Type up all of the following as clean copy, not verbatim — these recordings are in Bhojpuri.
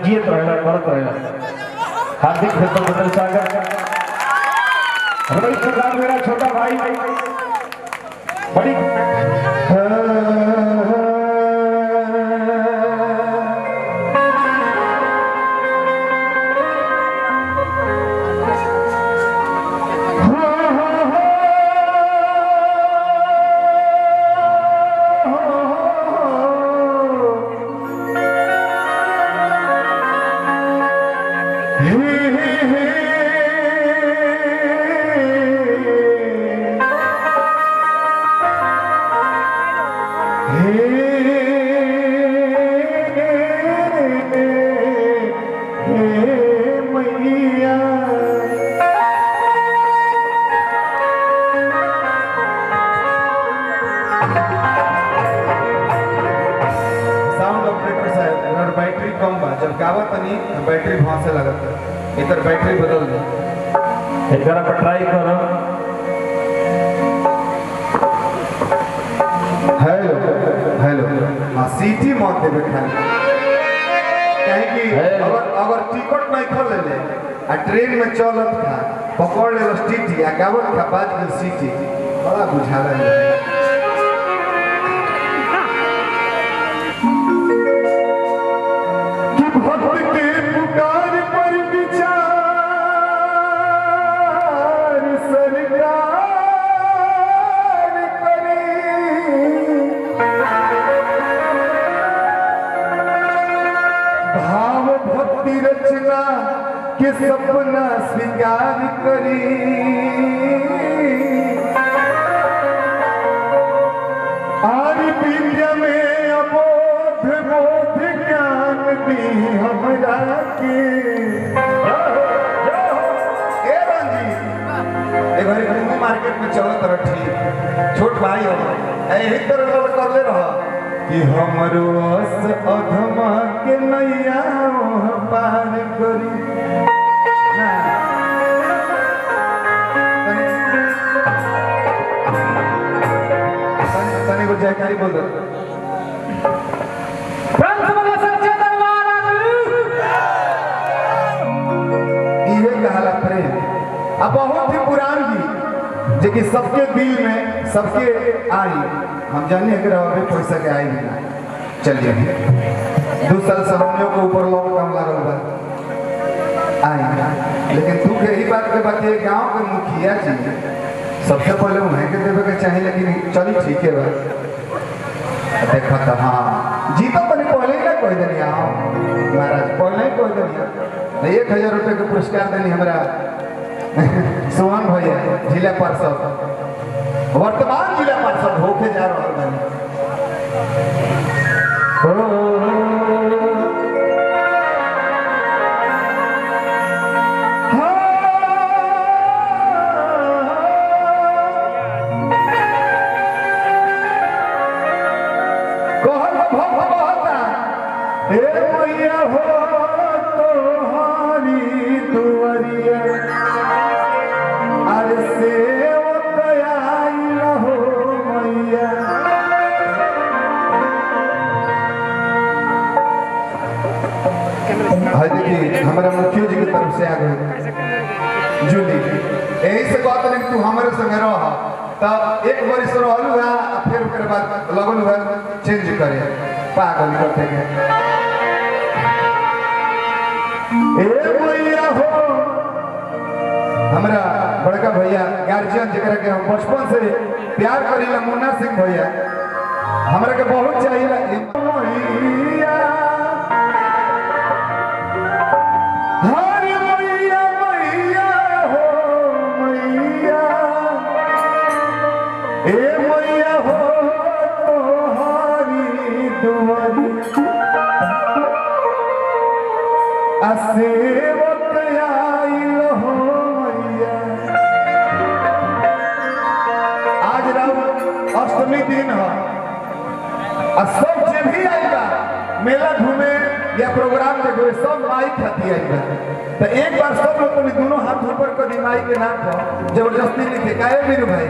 जीत रहेगा करत रहेगा। हार्दिक बदल स्वागत रमेश प्रधान मेरा छोटा भाई बड़ी बैटरी कम बा जब गावत नहीं बैटरी वहां से लगत है इधर बैटरी बदल दे एक बार आप ट्राई करो। हेलो हेलो हां सीटी मत देबे खाली काहे कि अगर टिकट नहीं खोल ले आ ट्रेन में चलत था पकड़ ले सीटी आ गावत का बाज के सीटी बड़ा बुझाला है। रचना के सपना स्वीकार करी आर विद्या में अबोध बोध ज्ञान दी हमरा के मार्केट में चलत रह ठीक छोट भाई हो यही तरह कर ले रहा कि हमरो अस अधमा के नैया पार करी तने को जयकारी बोल दो ये कहला प्रेम अब बहुत ही पुरान गीत जे कि सबके दिल में सबके आई हम जाने अगर अबे पैसा के आई ना चलिए 2 साल से हम लोग को ऊपर लॉकडाउन लागल बा आई लेकिन तू के ही बात के बात ये गांव के मुखिया जी सबसे पहले उन्हें के देवे के चाहिए लेकिन चली ठीक है बा देखा था हाँ जीतो तो नहीं पहले ही ना कोई देनी आओ महाराज पहले ही कोई देनी 1000 रुपये के पुरस्कार देनी हमारा सोहन भैया जिला पार्षद वर्तमान जिला पार्षद होके जा रहा मैया हो तोहारी दुआरिया अरे सेवक आइल हो मैया देखिए हमारा मुखिया जी की तरफ से आ गए जूली यही से बात नहीं तू हमारे संगे रह तब एक वर्ष रहलू है फिर ओकर बाद लगल हुआ चेंज करे पागल करते के ए मैया हो हमारा बड़का भैया गार्जियन जरा के हम बचपन से प्यार करीला मुन्ना सिंह भैया हमरा के बहुत चाहिए मैया हर मैया मैया हो मैया ए मैया हो तोहारी दुआरी सेवक आइल हो मैया आज रात अष्टमी दिन है सब जे भी आएगा मेला घूमे या प्रोग्राम देखे सब माई खाती आएगा तो एक बार सब लोग अपने दोनों हाथ ऊपर कर दी माई के नाम पर जबरदस्ती लिखे काहे मेरे भाई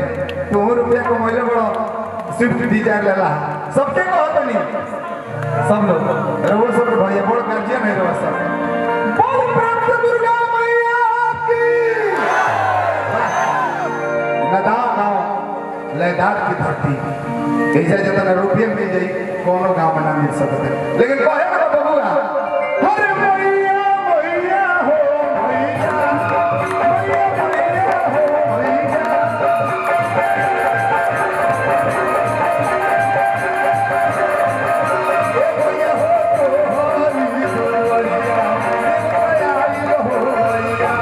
तो रुपया को मोले बड़ा स्विफ्ट डिजायर लेला सबके कहत नहीं सब लोग रवो सब भैया बड़ गार्जियन है रवो सब कोनो गांव में ना मिल सकते लेकिन कहे ना बबुआ हरे मैया मैया हो मैया मैया मैया हो मैया मैया हो हरी दुआरिया मैया आई हो मैया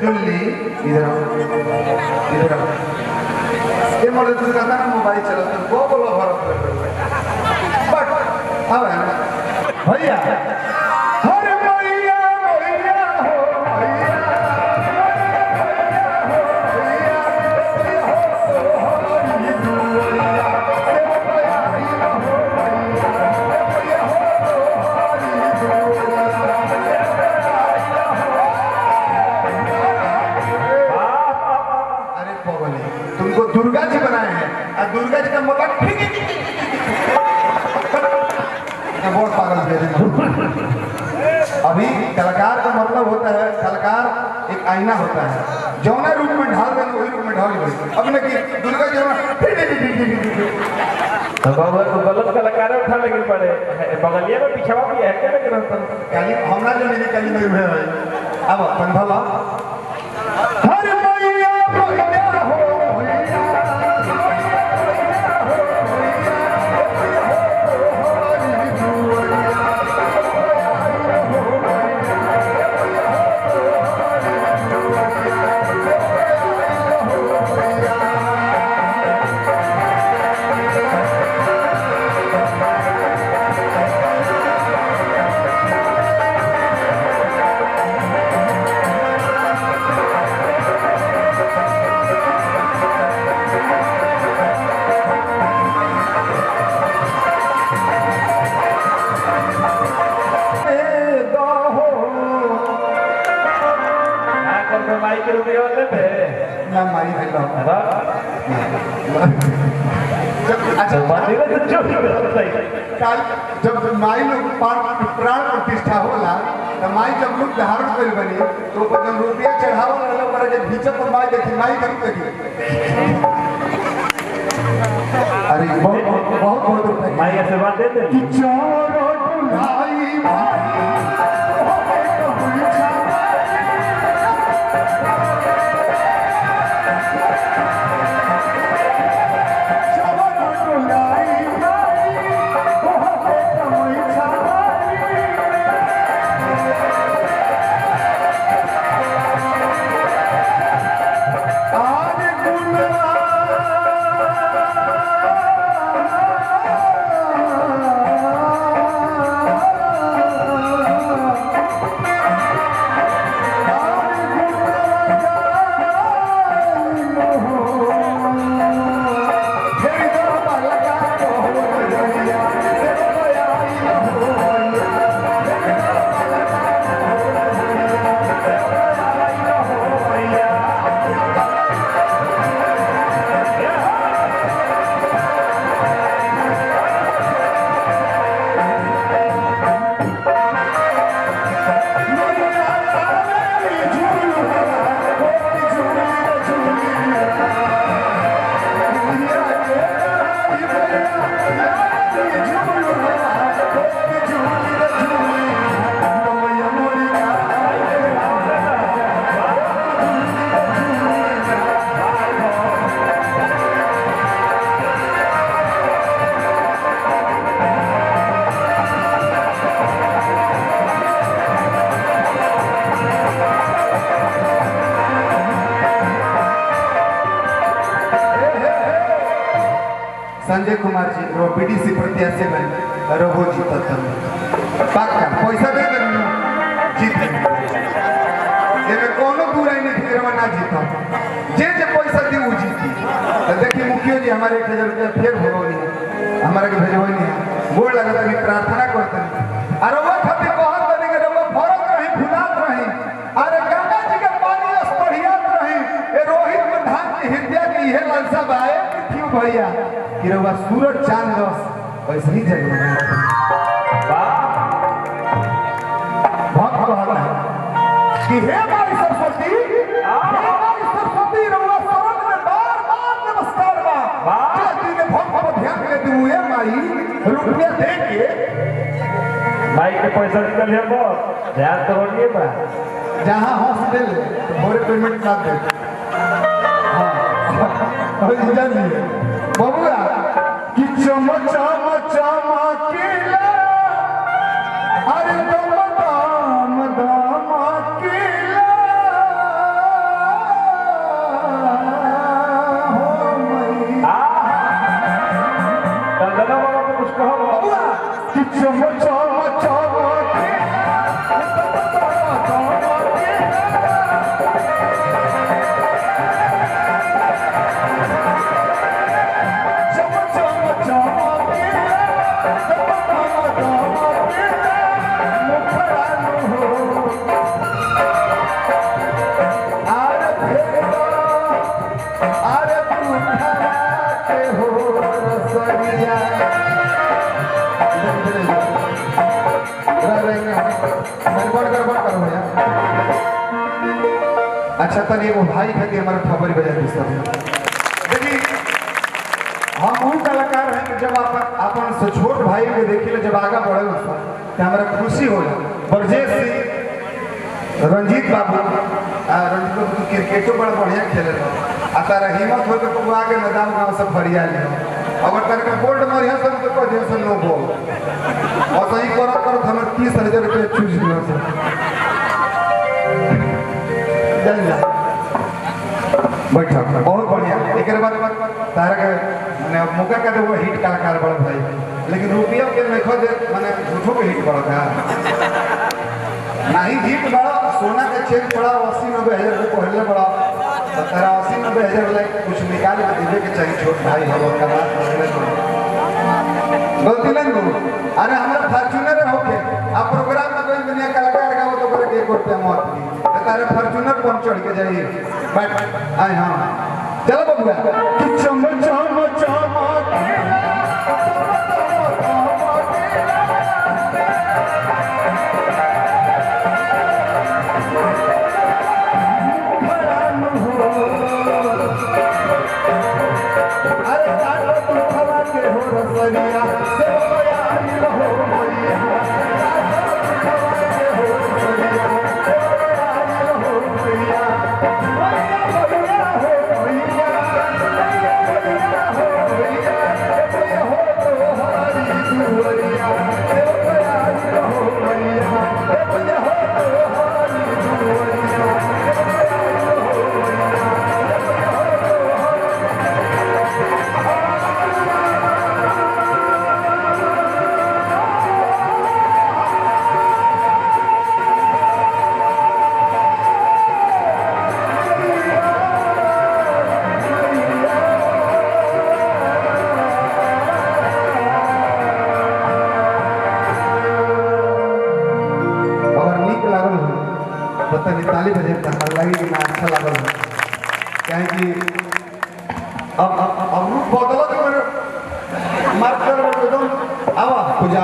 जुल्ली इधर आओ इधर आओ ये मर्द तू कहता ना मोबाइल चला तो वो बोलो भरत बट अब है ना भैया हरे मैया मैया हो मैया हरी दुआरिया मैया आई हो मैया मैया हो हरी दुआरिया अरे पगली तुमको दुर्गा जी बनाए हैं और दुर्गा जी का मतलब बहुत पागल दे रहे हैं। अभी कलाकार का मतलब होता है कलाकार एक आईना होता है जौना रूप में ढाल देंगे वही रूप में ढाल गई अब ना कि दुर्गा जी तो बाबा तो गलत कलाकार उठा लेकिन पड़े बगलिया में पिछवा भी है क्या लेकिन काली हमरा जो नहीं काली में हुए है अब अपन भला हरे मैया मैया हो मैया हरी दुआरिया माई के रुपये वाले थे ना मारी है लो अच्छा मंदिर में जो काल जब माई लोग प्राण प्रतिष्ठा होला तो माई जब लोग धारण कर बनी तो ऊपर जब रुपया चढ़ावल रहला पर जब भीतर पर माई देखी माई करू देखी अरे बहुत रुपया माई आशीर्वाद दे दे चारों डुलाई भाई संजय कुमार जी वो बीडीसी प्रत्याशी में रोबो जीता था पक्का पैसा दे देंगे जीत एमे कोनो बुराई नहीं फिर ना जीता जे जे पैसा दी उ जीती तो देखी मुखियो जी हमारे 1000 रुपया फिर भगवनी हमारे के भेजबई नहीं गोड़ लगत नहीं प्रार्थना करते अरे वो खातिर कहत बनी के वो फरक रही भुलात रही अरे गंगा जी के पानी स्पर्शियात रही ए रोहित प्रधान के हृदय के इहे लालसा बाए क्यों भैया कि रवा सूरज चांद रस वैसे ही जगह भक्त कहता है कि हे माई सरस्वती रउआ शरण में बार-बार नमस्कार बा जाति में भक्त पर ध्यान दे तू हे माई रुपया दे के भाई के पैसा निकल है बहुत ध्यान तो रोडिए बा जहां हॉस्पिटल तो भोरे पेमेंट कर दे हां और जान लिए बबुआ कि चमचा चमकीला अरे दम दमकीला हो मई कंगना वाला तो कुछ कहो बबुआ कि चमचा अच्छा तनी वो भाई खातिर हमारे खबर बजा दी सब देखिए हम वो कलाकार हैं कि जब अपन से छोट भाई के देखिले जब आगे बढ़े उसका तो हमारा खुशी होला बरजेश सिंह रंजीत बाबू रंजीत बाबू तो क्रिकेटो बड़ा बढ़िया खेले आ तारा हिम्मत हो तो आगे मैदान गांव से फरिया ले अगर तार का बोल्ड मरिया सब तो को जैसे नो बॉल और सही करत हमें 30,000 रुपए चूज दियो से चल जा बैठा बहुत बढ़िया एक बाद तारा के माने मौका का वो हिट कलाकार बड़ भाई लेकिन रुपया के नहीं खो दे माने झूठो के हिट बड़ा था नहीं हिट बड़ा सोना का चेक बड़ा 80-90 हजार रुपये पहले बड़ा तो तारा 80-90 हजार लाइक कुछ निकाल के देवे के चाहिए छोट भाई हम का गलती नहीं अरे हमारा फॉर्च्यूनर होके आप प्रोग्राम में कोई दुनिया कलाकार का वो तो करे 1 रुपया मत दी तारे फॉर्च्यूनर पर चढ़ के जाइए बैठ आए हां चलो बबुआ कि चमचा अरे कालो तू खवा के हो रसनिया से यारी रहो मैया खवा के हो रसनिया से यारी रहो मैया मैया मैया हो मैया मैया हो मैया मैया हो तो हमारी दुआरिया से यारी रहो मैया मैया हो तो हमारी दुआरिया ताली बजे हमारा लगी कि ना अच्छा लगल है क्या कि अब रूप बदल के मेरे मार्कर में एकदम आवा पूजा